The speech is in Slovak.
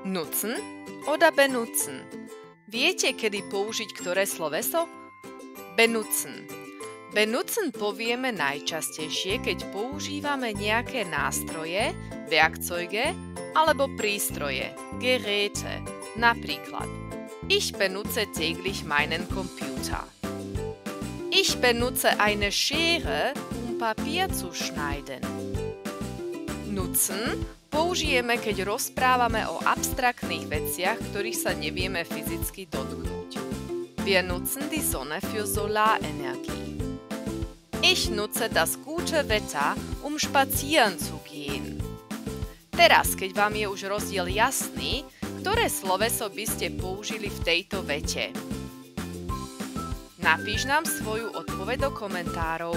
Nutzen oder benutzen? Viete, kedy použiť ktoré sloveso? Benutzen. Benutzen povieme najčastejšie, keď používame nejaké nástroje, Werkzeuge alebo prístroje, Geräte. Napríklad, ich benutze täglich meinen Computer. Ich benutze eine Schere, um Papier zu schneiden. Nutzen použijeme, keď rozprávame o abstraktných veciach, ktorých sa nevieme fyzicky dotknúť. Wir nutzen die Sonne für Solarenergie. Ich nutze das gute Wetter, um spazieren zu gehen. Teraz, keď vám je už rozdiel jasný, ktoré sloveso by ste použili v tejto vete? Napíš nám svoju odpoveď do komentárov.